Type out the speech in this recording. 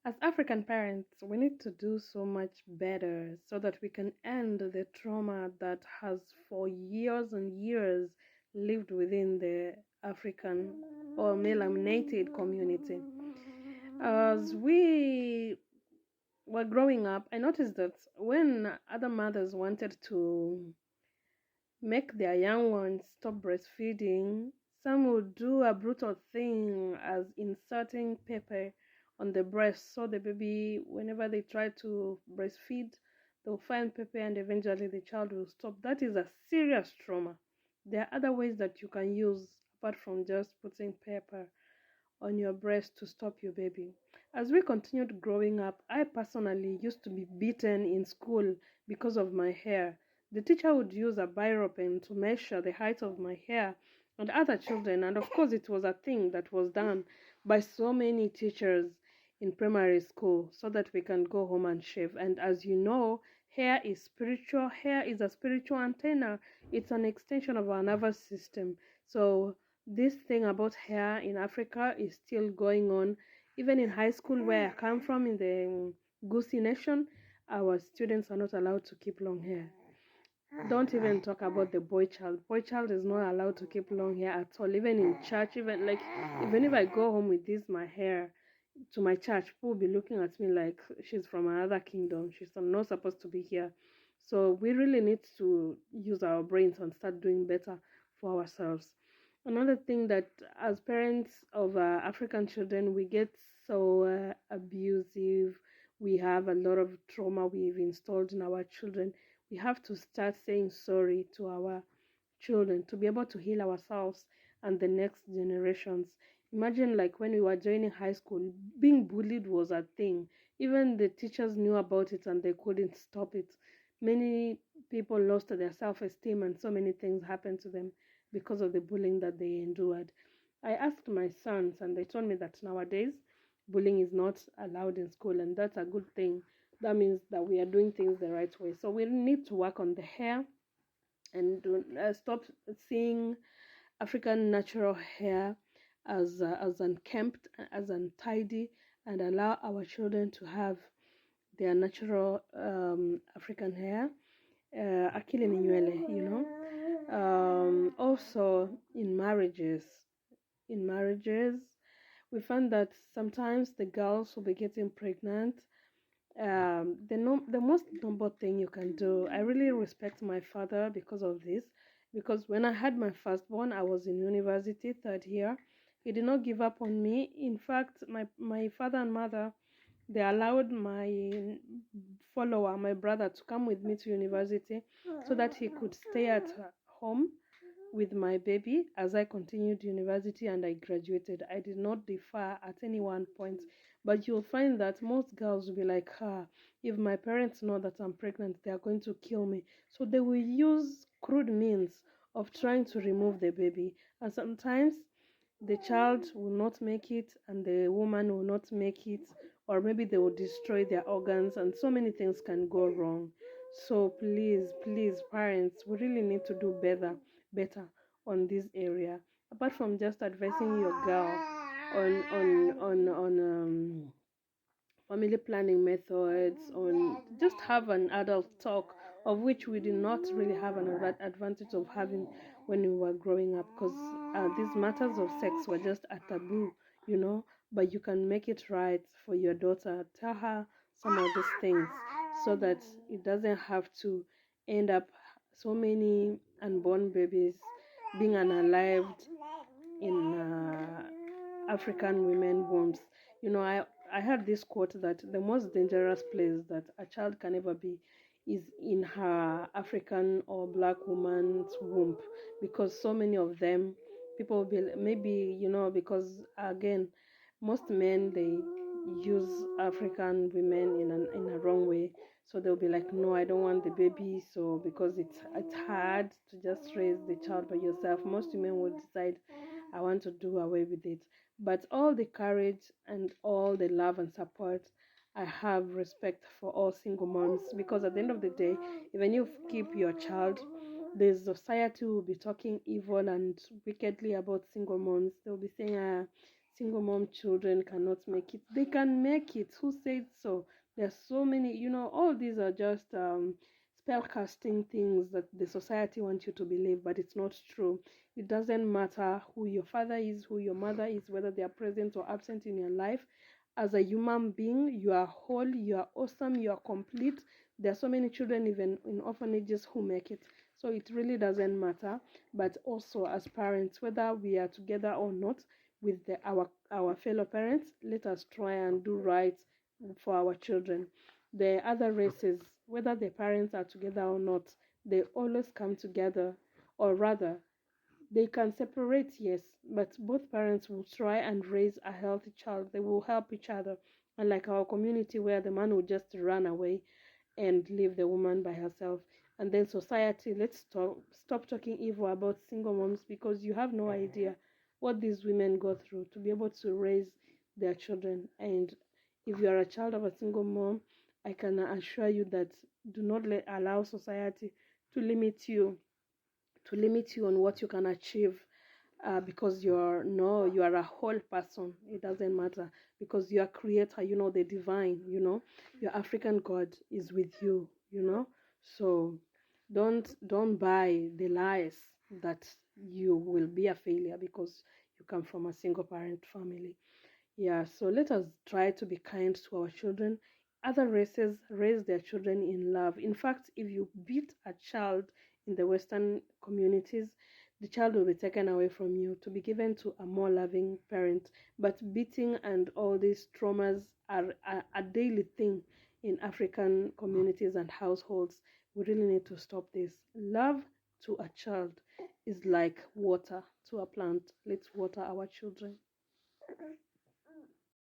As African parents, we need to do so much better so that we can end the trauma that has for years and years lived within the African or melanated community. As we were growing up, I noticed that when other mothers wanted to make their young ones stop breastfeeding, some would do a brutal thing as inserting paper on the breast so the baby, whenever they try to breastfeed, they'll find paper and eventually the child will stop. That is a serious trauma. There are other ways that you can use apart from just putting paper on your breast to stop your baby. As we continued growing up, I personally used to be beaten in school because of my hair. The teacher would use a biro pen to measure the height of my hair and other children, and of course, it was a thing that was done by so many teachers in primary school so that we can go home and shave. And as you know, hair is spiritual, hair is a spiritual antenna, it's an extension of our nervous system. So, this thing about hair in Africa is still going on. Even in high school, where I come from, in the Gusi nation, our students are not allowed to keep long hair. Don't even talk about the boy child. Boy child is not allowed to keep long hair at all. Even in church, even if I go home with this my hair to my church, people will be looking at me like she's from another kingdom. She's not supposed to be here. So we really need to use our brains and start doing better for ourselves. Another thing that as parents of African children, we get so abusive. We have a lot of trauma we've installed in our children. We have to start saying sorry to our children to be able to heal ourselves and the next generations. Imagine like when we were joining high school, being bullied was a thing. Even the teachers knew about it and they couldn't stop it. Many people lost their self-esteem and so many things happened to them because of the bullying that they endured. I asked my sons and they told me that nowadays bullying is not allowed in school, and that's a good thing. That means that we are doing things the right way. So we need to work on the hair and stop seeing African natural hair as unkempt, as untidy, and allow our children to have their natural African hair. Akili ni nywele, you know. Also in marriages, we find that sometimes the girls will be getting pregnant. The most noble thing you can do, I really respect my father because of this, because when I had my firstborn, I was in university third year. He did not give up on me. In fact, my father and mother, they allowed my follower, my brother, to come with me to university so that he could stay at home with my baby as I continued university and I graduated. I did not defer at any one point, but you'll find that most girls will be like, if my parents know that I'm pregnant, they are going to kill me. So they will use crude means of trying to remove the baby. And sometimes the child will not make it and the woman will not make it, or maybe they will destroy their organs, and so many things can go wrong. So please parents, we really need to do better on this area, apart from just advising your girl on family planning methods, on just have an adult talk, of which we did not really have an advantage of having when we were growing up, because these matters of sex were just a taboo, you know. But you can make it right for your daughter. Tell her some of these things so that it doesn't have to end up so many unborn babies being unalived in African women wombs. You know, I heard this quote that the most dangerous place that a child can ever be is in her African or black woman's womb, because so many of them, people will be maybe, you know, because again, most men, they use African women in a wrong way. So they'll be like, no, I don't want the baby. So because it's hard to just raise the child by yourself, most women will decide, I want to do away with it. But all the courage and all the love and support, I have respect for all single moms, because at the end of the day, even if you keep your child, the society will be talking evil and wickedly about single moms. They'll be saying, single mom children cannot make it. They can make it. Who said so? There's so many, all these are just spell casting things that the society wants you to believe, but it's not true. It doesn't matter who your father is, who your mother is, whether they are present or absent in your life. As a human being, you are whole, you are awesome, you are complete. There are so many children, even in orphanages, who make it. So it really doesn't matter. But also, as parents, whether we are together or not with our fellow parents, let us try and do right for our children. The other races, whether the parents are together or not, they always come together, or rather, they can separate, yes, but both parents will try and raise a healthy child. They will help each other. Unlike our community where the man will just run away and leave the woman by herself. And then society, let's stop talking evil about single moms, because you have no idea what these women go through to be able to raise their children. And if you are a child of a single mom, I can assure you that do not allow society to limit you on what you can achieve, because you are a whole person. It doesn't matter, because your creator, the divine, your African God is with you, so don't buy the lies that you will be a failure because you come from a single parent family. Yeah, so let us try to be kind to our children. Other races raise their children in love. In fact, if you beat a child in the Western communities, the child will be taken away from you to be given to a more loving parent. But beating and all these traumas are a daily thing in African communities and households. We really need to stop this. Love to a child is like water to a plant. Let's water our children.